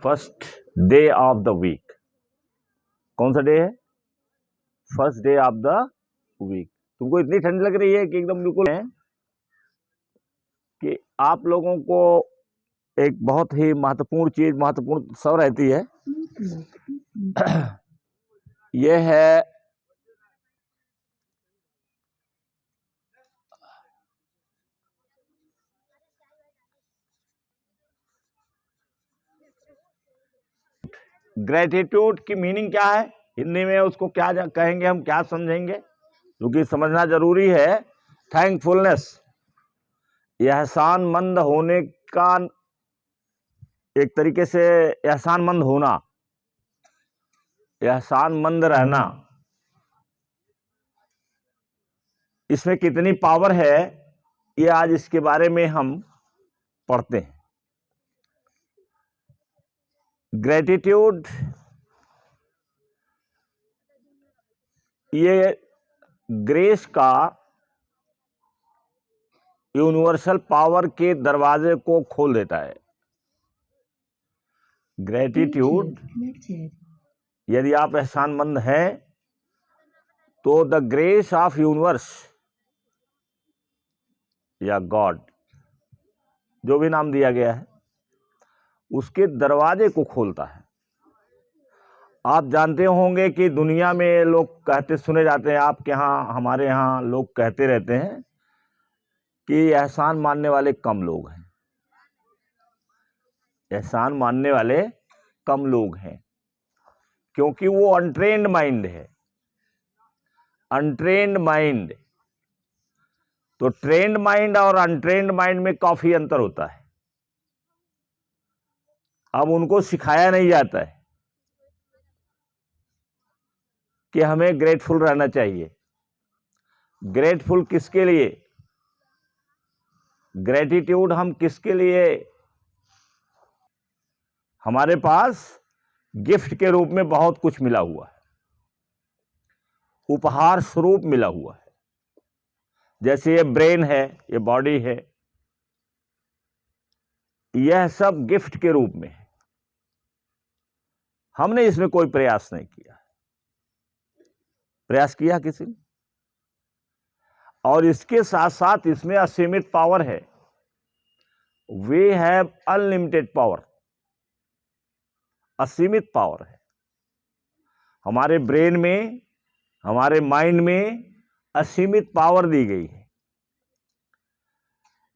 First day of the week. कौन सा day है? First day of the week. तुमको इतनी ठंड लग रही है कि एकदम बिल्कुल है कि आप लोगों को एक बहुत ही महत्वपूर्ण चीज, महत्वपूर्ण सब रहती है। यह है ग्रेटिट्यूड की मीनिंग क्या है हिंदी में, उसको क्या कहेंगे, हम क्या समझेंगे, क्योंकि समझना जरूरी है। थैंकफुलनेस, एहसानमंद होने का, एक तरीके से एहसानमंद होना, एहसानमंद रहना, इसमें कितनी पावर है, ये आज इसके बारे में हम पढ़ते हैं। ग्रेटिट्यूड ये ग्रेस का यूनिवर्सल पावर के दरवाजे को खोल देता है। ग्रेटिट्यूड, यदि आप एहसानमंद हैं तो द ग्रेस ऑफ यूनिवर्स या गॉड, जो भी नाम दिया गया है, उसके दरवाजे को खोलता है। आप जानते होंगे कि दुनिया में लोग कहते सुने जाते हैं, आपके यहाँ, हमारे यहाँ लोग कहते रहते हैं कि एहसान मानने वाले कम लोग हैं, एहसान मानने वाले कम लोग हैं, क्योंकि वो अनट्रेन्ड माइंड है। अनट्रेन्ड माइंड, तो ट्रेन्ड माइंड और अनट्रेन्ड माइंड में काफी अंतर होता है। अब उनको सिखाया नहीं जाता है कि हमें ग्रेटफुल रहना चाहिए। ग्रेटफुल किसके लिए? ग्रेटिट्यूड हम किसके लिए? हमारे पास गिफ्ट के रूप में बहुत कुछ मिला हुआ है, उपहार स्वरूप मिला हुआ है। जैसे ये ब्रेन है, ये बॉडी है, यह सब गिफ्ट के रूप में है। हमने इसमें कोई प्रयास नहीं किया। प्रयास किया किसी ने? और इसके साथ साथ इसमें असीमित पावर है। वी हैव अनलिमिटेड पावर, असीमित पावर है हमारे ब्रेन में, हमारे माइंड में असीमित पावर दी गई है,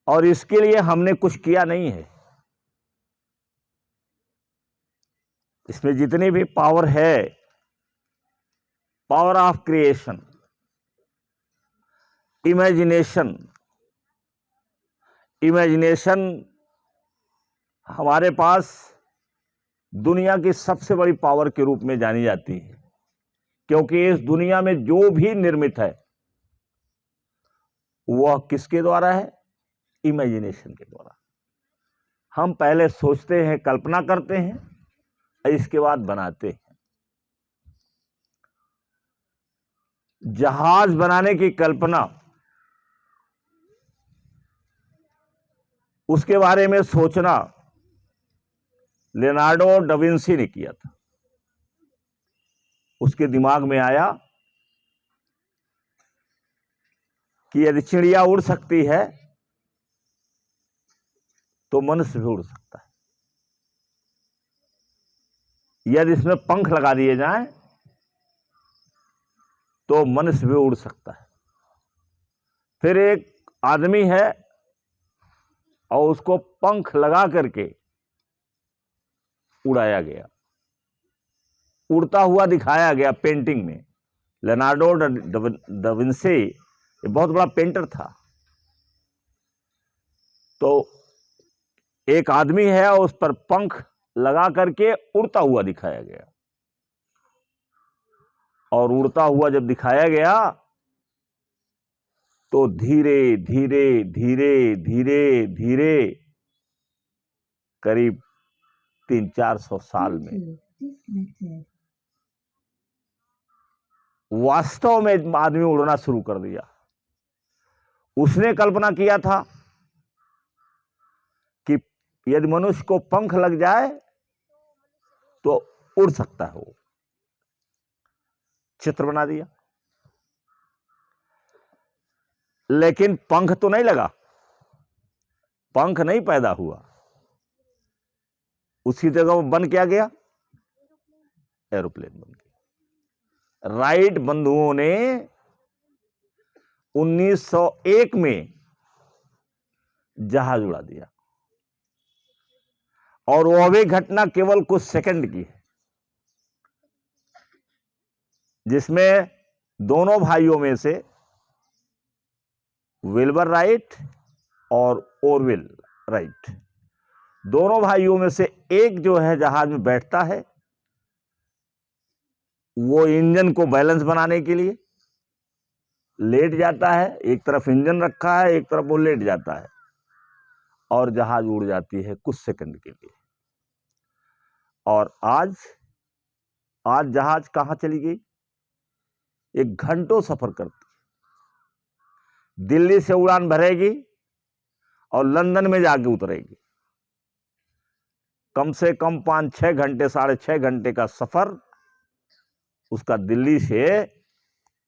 और इसके लिए हमने कुछ किया नहीं है। इसमें जितनी भी पावर है, power of creation, imagination, imagination हमारे पास दुनिया की सबसे बड़ी पावर के रूप में जानी जाती है, क्योंकि इस दुनिया में जो भी निर्मित है वह किसके द्वारा है? इमेजिनेशन के द्वारा। हम पहले सोचते हैं, कल्पना करते हैं, इसके बाद बनाते हैं। जहाज बनाने की कल्पना, उसके बारे में सोचना लियोनार्डो डा विंसी ने किया था। उसके दिमाग में आया कि यदि चिड़िया उड़ सकती है तो मनुष्य भी उड़ सकता है। यदि इसमें पंख लगा दिए जाएं तो मनुष्य भी उड़ सकता है। फिर एक आदमी है और उसको पंख लगा करके उड़ाया गया, उड़ता हुआ दिखाया गया पेंटिंग में। लियोनार्डो डा विंसी ये बहुत बड़ा पेंटर था। तो एक आदमी है और उस पर पंख लगा करके उड़ता हुआ दिखाया गया, और उड़ता हुआ जब दिखाया गया तो धीरे धीरे धीरे धीरे धीरे करीब 300-400 साल में वास्तव में आदमी उड़ना शुरू कर दिया। उसने कल्पना किया था कि यदि मनुष्य को पंख लग जाए तो उड़ सकता है, वो चित्र बना दिया, लेकिन पंख तो नहीं लगा, पंख नहीं पैदा हुआ। उसकी जगह वो बन क्या गया? एरोप्लेन बन गया। राइट बंधुओं ने 1901 में जहाज उड़ा दिया, और वह भी घटना केवल कुछ सेकंड की है, जिसमें दोनों भाइयों में से विल्बर राइट और ओरविल राइट, दोनों भाइयों में से एक जो है जहाज में बैठता है, वो इंजन को बैलेंस बनाने के लिए लेट जाता है, एक तरफ इंजन रखा है, एक तरफ वो लेट जाता है, और जहाज उड़ जाती है कुछ सेकंड के लिए। और आज जहाज कहां चली गई? एक घंटों सफर करती, दिल्ली से उड़ान भरेगी और लंदन में जाके उतरेगी। कम से कम 5-6 घंटे, 6.5 घंटे का सफर उसका दिल्ली से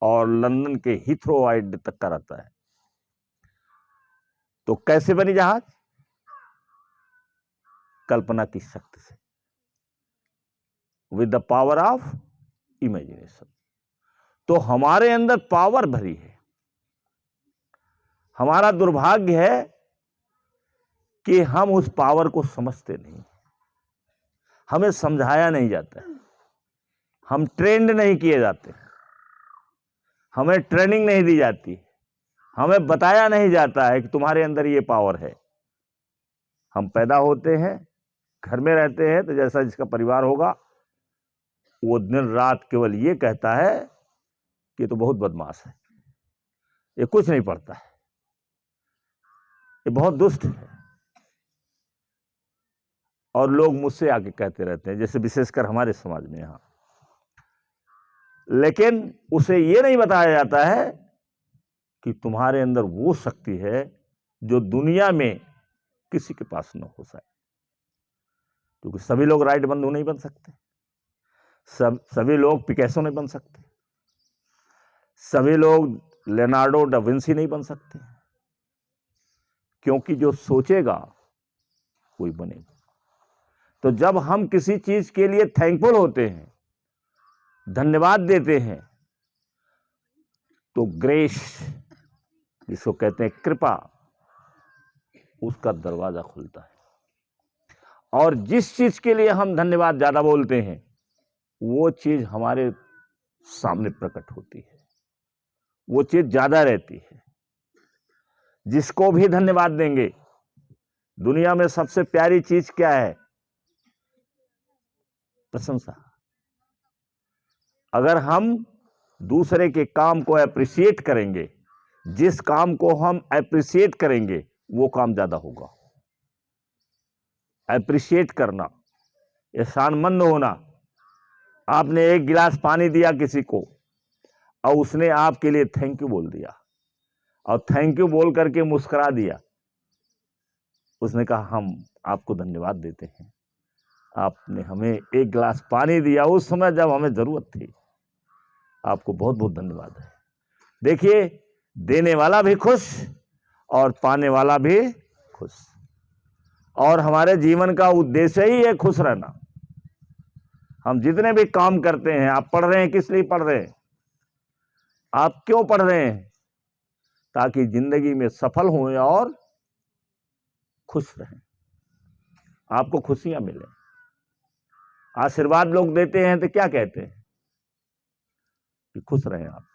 और लंदन के हीथ्रो अड्डे तक का रहता है। तो कैसे बनी जहाज? कल्पना की शक्ति से, with the power of imagination. तो हमारे अंदर पावर भरी है। हमारा दुर्भाग्य है कि हम उस पावर को समझते नहीं, हमें समझाया नहीं जाता, हम ट्रेंड नहीं किए जाते, हमें ट्रेनिंग नहीं दी जाती, हमें बताया नहीं जाता है कि तुम्हारे अंदर ये पावर है। हम पैदा होते हैं, घर में रहते हैं, तो जैसा जिसका परिवार होगा वो दिन रात केवल ये कहता है कि तो बहुत बदमाश है, ये कुछ नहीं पढ़ता है, ये बहुत दुष्ट है। और लोग मुझसे आके कहते रहते हैं, जैसे विशेषकर हमारे समाज में यहां, लेकिन उसे ये नहीं बताया जाता है कि तुम्हारे अंदर वो शक्ति है जो दुनिया में किसी के पास न हो सके। क्योंकि सभी लोग राइट बंधु नहीं बन सकते, सभी लोग पिकासो नहीं बन सकते, सभी लोग लियोनार्डो डा विंसी नहीं बन सकते, क्योंकि जो सोचेगा वही बनेगा। तो जब हम किसी चीज के लिए थैंकफुल होते हैं, धन्यवाद देते हैं, तो ग्रेस, जिसको कहते हैं कृपा, उसका दरवाजा खुलता है। और जिस चीज के लिए हम धन्यवाद ज्यादा बोलते हैं, वो चीज हमारे सामने प्रकट होती है, वो चीज ज्यादा रहती है। जिसको भी धन्यवाद देंगे, दुनिया में सबसे प्यारी चीज क्या है? प्रशंसा। अगर हम दूसरे के काम को अप्रिशिएट करेंगे, जिस काम को हम अप्रिशिएट करेंगे वो काम ज्यादा होगा। अप्रिशिएट करना, एहसानमंद होना। आपने एक गिलास पानी दिया किसी को और उसने आपके लिए थैंक यू बोल दिया, और थैंक यू बोल करके मुस्कुरा दिया, उसने कहा हम आपको धन्यवाद देते हैं, आपने हमें एक गिलास पानी दिया उस समय जब हमें जरूरत थी, आपको बहुत बहुत धन्यवाद है। देखिए, देने वाला भी खुश और पाने वाला भी खुश। और हमारे जीवन का उद्देश्य ही है खुश रहना। हम जितने भी काम करते हैं, आप पढ़ रहे हैं, किस लिए पढ़ रहे हैं? आप क्यों पढ़ रहे हैं? ताकि जिंदगी में सफल हों और खुश रहें, आपको खुशियां मिले। आशीर्वाद लोग देते हैं तो क्या कहते हैं कि खुश रहें आप,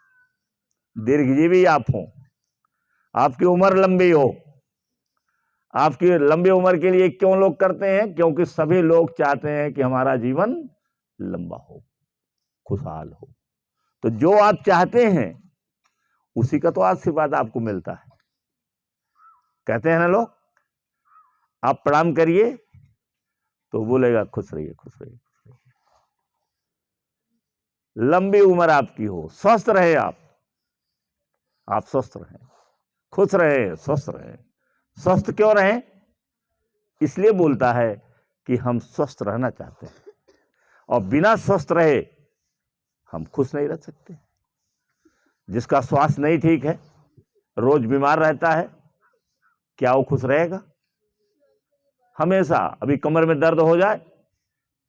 दीर्घजीवी आप हो, आपकी उम्र लंबी हो। आपकी लंबी उम्र के लिए क्यों लोग करते हैं? क्योंकि सभी लोग चाहते हैं कि हमारा जीवन लंबा हो, खुशहाल हो। तो जो आप चाहते हैं उसी का तो आशीर्वाद आपको मिलता है। कहते हैं ना लोग, आप प्रणाम करिए तो बोलेगा खुश रहिए, खुश रहिए, खुश रहिए। लंबी उम्र आपकी हो, स्वस्थ रहे आप स्वस्थ रहें, खुश रहे, स्वस्थ रहे। स्वस्थ क्यों रहें? इसलिए बोलता है कि हम स्वस्थ रहना चाहते हैं। और बिना स्वस्थ रहे हम खुश नहीं रह सकते। जिसका स्वास्थ्य नहीं ठीक है, रोज बीमार रहता है, क्या वो खुश रहेगा? हमेशा अभी कमर में दर्द हो जाए,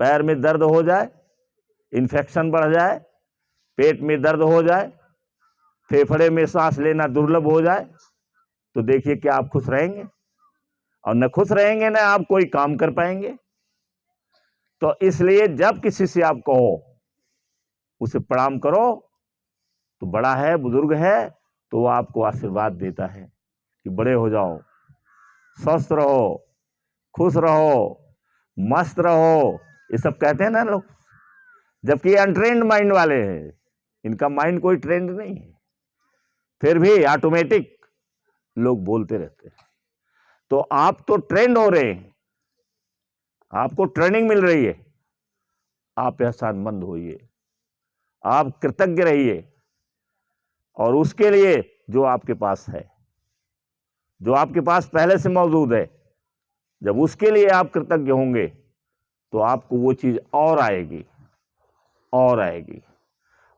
पैर में दर्द हो जाए, इन्फेक्शन बढ़ जाए, पेट में दर्द हो जाए, फेफड़े में सांस लेना दुर्लभ हो जाए, तो देखिए क्या आप खुश रहेंगे? और न खुश रहेंगे, न आप कोई काम कर पाएंगे। तो इसलिए जब किसी से आप कहो उसे प्रणाम करो, तो बड़ा है, बुजुर्ग है, तो वो आपको आशीर्वाद देता है कि बड़े हो जाओ, स्वस्थ रहो, खुश रहो, मस्त रहो, ये सब कहते हैं ना लोग। जबकि ये अनट्रेंड माइंड वाले हैं, इनका माइंड कोई ट्रेंड नहीं है, फिर भी ऑटोमेटिक लोग बोलते रहते हैं। तो आप तो ट्रेंड हो रहे हैं, आपको ट्रेनिंग मिल रही है, आप एहसानमंद होइए, आप कृतज्ञ रहिए, और उसके लिए जो आपके पास है, जो आपके पास पहले से मौजूद है, जब उसके लिए आप कृतज्ञ होंगे तो आपको वो चीज और आएगी, और आएगी।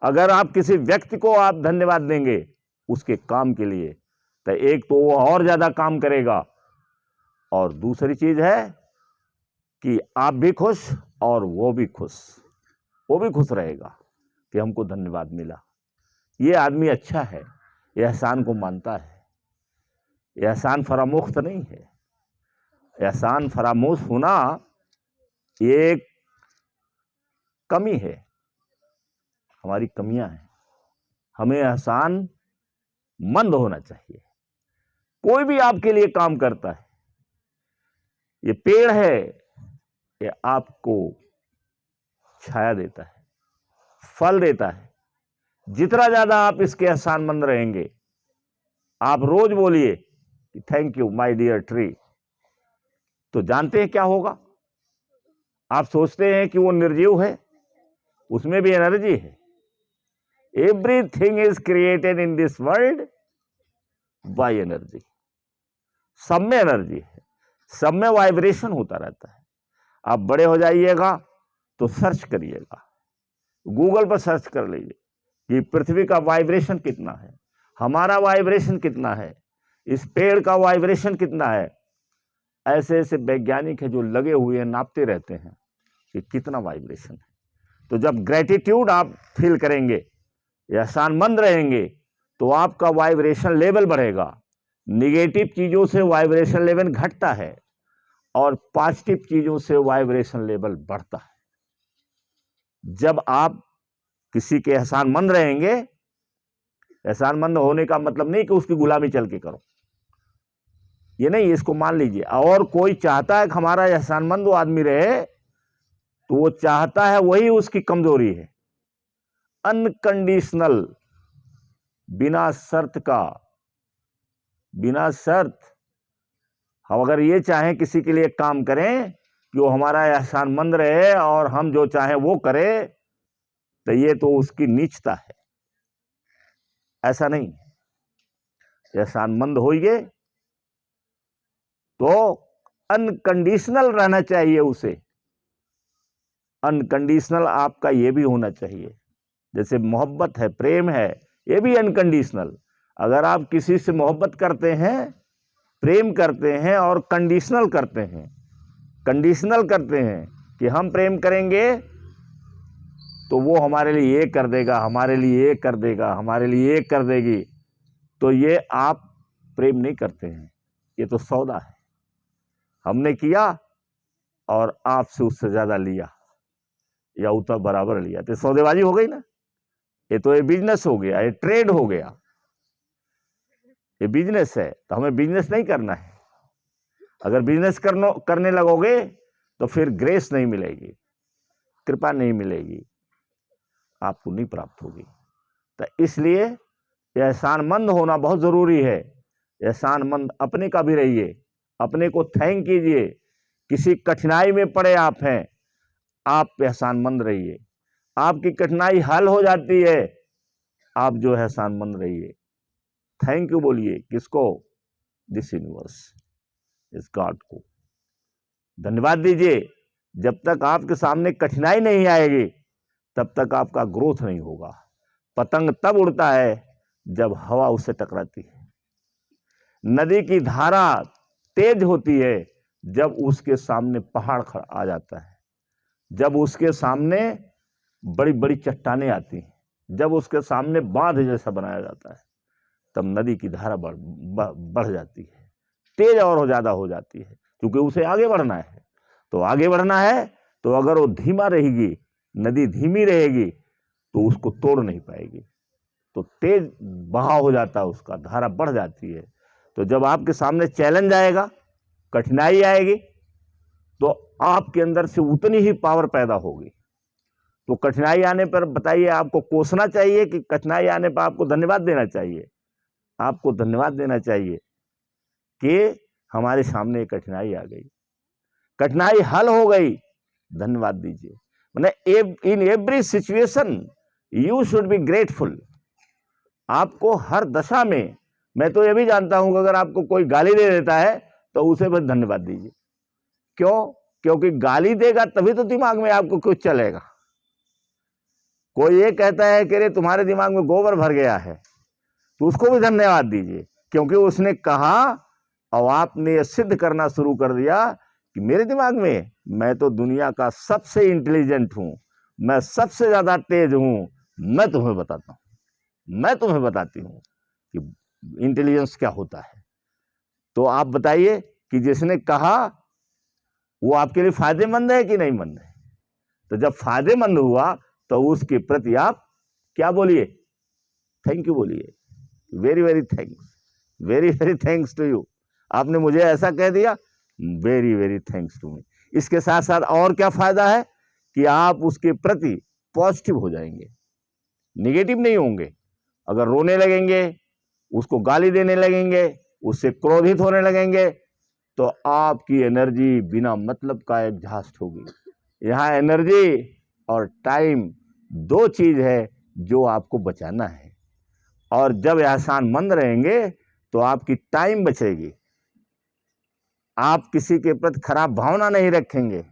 अगर आप किसी व्यक्ति को आप धन्यवाद देंगे उसके काम के लिए, तो एक तो वो और ज्यादा काम करेगा, और दूसरी चीज है कि आप भी खुश और वो भी खुश रहेगा कि हमको धन्यवाद मिला। ये आदमी अच्छा है, ये एहसान को मानता है, ये एहसान फरामोश नहीं है। एहसान फरामोश होना ये एक कमी है, हमारी कमियां हैं। हमें एहसान मंद होना चाहिए। कोई भी आपके लिए काम करता है, ये पेड़ है, ये आपको छाया देता है, फल देता है। जितना ज्यादा आप इसके एहसानमंद रहेंगे, आप रोज बोलिए कि thank you my dear tree, तो जानते हैं क्या होगा? आप सोचते हैं कि वो निर्जीव है, उसमें भी एनर्जी है। Everything is created in this world by energy. सब में एनर्जी है, सब में वाइब्रेशन होता रहता है। आप बड़े हो जाइएगा तो सर्च करिएगा, गूगल पर सर्च कर लीजिए कि पृथ्वी का वाइब्रेशन कितना है, हमारा वाइब्रेशन कितना है, इस पेड़ का वाइब्रेशन कितना है। ऐसे ऐसे वैज्ञानिक है जो लगे हुए हैं, नापते रहते हैं कि कितना वाइब्रेशन है। तो जब ग्रेटिट्यूड आप फील करेंगे, एहसानमंद रहेंगे, तो आपका वाइब्रेशन लेवल बढ़ेगा। निगेटिव चीजों से वाइब्रेशन लेवल घटता है और पॉजिटिव चीजों से वाइब्रेशन लेवल बढ़ता है। जब आप किसी के एहसानमंद रहेंगे, एहसानमंद होने का मतलब नहीं कि उसकी गुलामी चल के करो, ये नहीं, इसको मान लीजिए। और कोई चाहता है कि हमारा एहसानमंद वो आदमी रहे, तो वो चाहता है, वही उसकी कमजोरी है। अनकंडीशनल, बिना शर्त का, बिना शर्त हम अगर ये चाहें किसी के लिए काम करें कि वो हमारा एहसानमंद रहे और हम जो चाहें वो करें, तो ये तो उसकी नीचता है। ऐसा नहीं, एहसानमंद होइए तो अनकंडीशनल रहना चाहिए उसे। अनकंडीशनल आपका ये भी होना चाहिए, जैसे मोहब्बत है, प्रेम है, ये भी अनकंडीशनल। अगर आप किसी से मोहब्बत करते हैं, प्रेम करते हैं और कंडीशनल करते हैं, कंडीशनल करते हैं कि हम प्रेम करेंगे तो वो हमारे लिए ये कर देगा, हमारे लिए ये कर देगा, हमारे लिए ये कर देगी, तो ये आप प्रेम नहीं करते हैं, ये तो सौदा है। हमने किया और आपसे उससे ज्यादा लिया या उतना बराबर लिया, तो सौदेबाजी हो गई ना। ये तो ये बिजनेस हो गया, ये ट्रेड हो गया, ये बिजनेस है। तो हमें बिजनेस नहीं करना है। अगर बिजनेस करने लगोगे तो फिर ग्रेस नहीं मिलेगी, कृपा नहीं मिलेगी, आपको नहीं प्राप्त होगी। तो इसलिए एहसानमंद होना बहुत जरूरी है। एहसानमंद अपने का भी रहिए, अपने को थैंक कीजिए। किसी कठिनाई में पड़े आप हैं, आप एहसानमंद रहिए। आपकी कठिनाई हल हो जाती है, आप जो एहसानमंद रहिए। थैंक यू बोलिए, किसको? दिस यूनिवर्स, इस गॉड को धन्यवाद दीजिए जब तक आपके सामने कठिनाई नहीं आएगी तब तक आपका ग्रोथ नहीं होगा। पतंग तब उड़ता है जब हवा उससे टकराती है। नदी की धारा तेज होती है जब उसके सामने पहाड़ आ जाता है, जब उसके सामने बड़ी बड़ी चट्टानें आती हैं, जब उसके सामने बांध जैसा बनाया जाता है, तब नदी की धारा बढ़ जाती है, तेज और ज्यादा हो जाती है, क्योंकि उसे आगे बढ़ना है। तो आगे बढ़ना है तो अगर वो धीमा रहेगी, नदी धीमी रहेगी, तो उसको तोड़ नहीं पाएगी, तो तेज बहाव हो जाता है, उसका धारा बढ़ जाती है। तो जब आपके सामने चैलेंज आएगा, कठिनाई आएगी, तो आपके अंदर से उतनी ही पावर पैदा होगी। तो कठिनाई आने पर बताइए, आपको कोसना चाहिए कि कठिनाई आने पर आपको धन्यवाद देना चाहिए? आपको धन्यवाद देना चाहिए कि हमारे सामने कठिनाई आ गई, कठिनाई हल हो गई, धन्यवाद दीजिए। मतलब in every situation you should be grateful. आपको हर दशा में, मैं तो ये भी जानता हूं कि अगर आपको कोई गाली दे देता है तो उसे बस धन्यवाद दीजिए। क्यों? क्योंकि गाली देगा तभी तो दिमाग में आपको कुछ चलेगा। कोई ये कहता है कि अरे तुम्हारे दिमाग में गोबर भर गया है, तो उसको भी धन्यवाद दीजिए, क्योंकि उसने कहा और आपने ये सिद्ध करना शुरू कर दिया कि मेरे दिमाग में, मैं तो दुनिया का सबसे इंटेलिजेंट हूं, मैं सबसे ज्यादा तेज हूं, मैं तुम्हें बताता हूं, मैं तुम्हें बताती हूं कि इंटेलिजेंस क्या होता है। तो आप बताइए कि जिसने कहा वो आपके लिए फायदेमंद है कि नहीं मंद है? तो जब फायदेमंद हुआ तो उसके प्रति आप क्या बोलिए? थैंक यू बोलिए। Very very thanks, very very thanks to you. आपने मुझे ऐसा कह दिया, very very thanks to me. इसके साथ साथ और क्या फायदा है कि आप उसके प्रति पॉजिटिव हो जाएंगे, निगेटिव नहीं होंगे। अगर रोने लगेंगे, उसको गाली देने लगेंगे, उससे क्रोधित होने लगेंगे, तो आपकी एनर्जी बिना मतलब का एग्जॉस्ट होगी। यहाँ एनर्जी और टाइम दो चीज है जो आपको बचाना है। और जब एहसानमंद रहेंगे तो आपकी टाइम बचेगी, आप किसी के प्रति खराब भावना नहीं रखेंगे,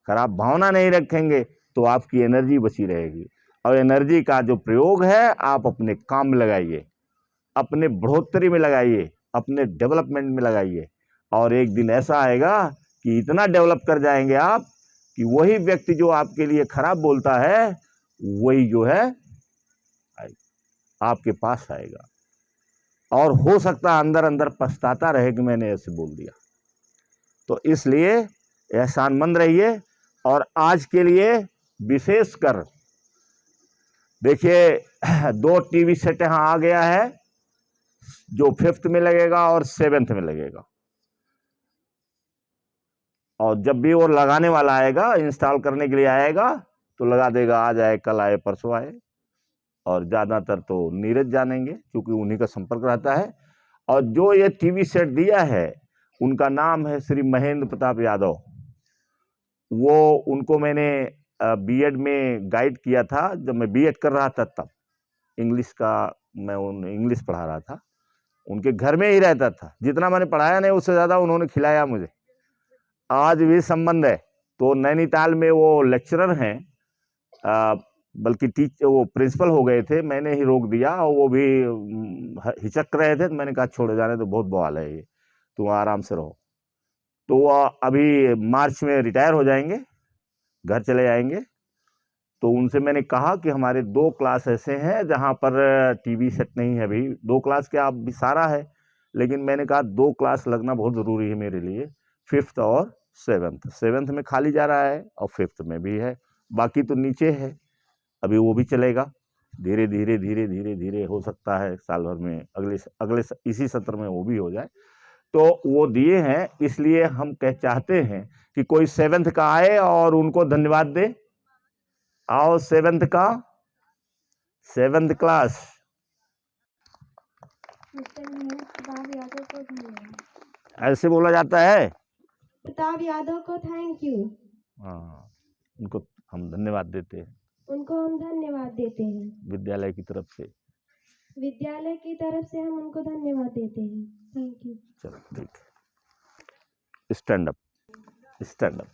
खराब भावना नहीं रखेंगे तो आपकी एनर्जी बची रहेगी। और एनर्जी का जो प्रयोग है आप अपने काम में लगाइए, अपने बढ़ोतरी में लगाइए, अपने डेवलपमेंट में लगाइए। और एक दिन ऐसा आएगा कि इतना डेवलप कर जाएंगे आप कि वही व्यक्ति जो आपके लिए खराब बोलता है, वही जो है आपके पास आएगा, और हो सकता है अंदर अंदर पछताता रहे कि मैंने ऐसे बोल दिया। तो इसलिए एहसानमंद रहिए। और आज के लिए विशेषकर देखिए, 2 टीवी सेट यहाँ आ गया है, जो 5th में लगेगा और 7th में लगेगा। और जब भी वो लगाने वाला आएगा, इंस्टॉल करने के लिए आएगा, तो लगा देगा, आज आए, कल आए, परसों आए। और ज़्यादातर तो नीरज जानेंगे, क्योंकि उन्हीं का संपर्क रहता है। और जो ये टीवी सेट दिया है, उनका नाम है श्री महेंद्र प्रताप यादव। वो उनको मैंने बीएड में गाइड किया था, जब मैं बीएड कर रहा था तब। इंग्लिश का मैं इंग्लिश पढ़ा रहा था, उनके घर में ही रहता था। जितना मैंने पढ़ाया नहीं, उससे ज़्यादा उन्होंने खिलाया मुझे। आज भी संबंध है। तो नैनीताल में वो लेक्चरर हैं, बल्कि वो प्रिंसिपल हो गए थे, मैंने ही रोक दिया। और वो भी हिचक रहे थे, तो मैंने कहा छोड़ जाने, तो बहुत बवाल है ये, तुम आराम से रहो। तो वो अभी मार्च में रिटायर हो जाएंगे, घर चले जाएंगे। तो उनसे मैंने कहा कि हमारे 2 क्लास ऐसे हैं जहाँ पर टीवी सेट नहीं है। अभी 2 क्लास क्या, अब भी सारा है, लेकिन मैंने कहा 2 क्लास लगना बहुत ज़रूरी है मेरे लिए, 5th और 7th। 7th में खाली जा रहा है और 5th में भी है, बाकी तो नीचे है। अभी वो भी चलेगा, धीरे धीरे धीरे धीरे धीरे हो सकता है साल भर में, अगले इसी सत्र में वो भी हो जाए। तो वो दिए हैं, इसलिए हम चाहते हैं कि कोई 7th का आए और उनको धन्यवाद दे। आओ 7th का, 7th क्लास। ऐसे बोला जाता है, प्रताप यादव को थैंक यू। हाँ, उनको हम धन्यवाद देते हैं, उनको हम धन्यवाद देते हैं। विद्यालय की तरफ से, विद्यालय की तरफ से हम उनको धन्यवाद देते हैं। Thank you. चलो ठीक है, स्टैंड अप, स्टैंड अप।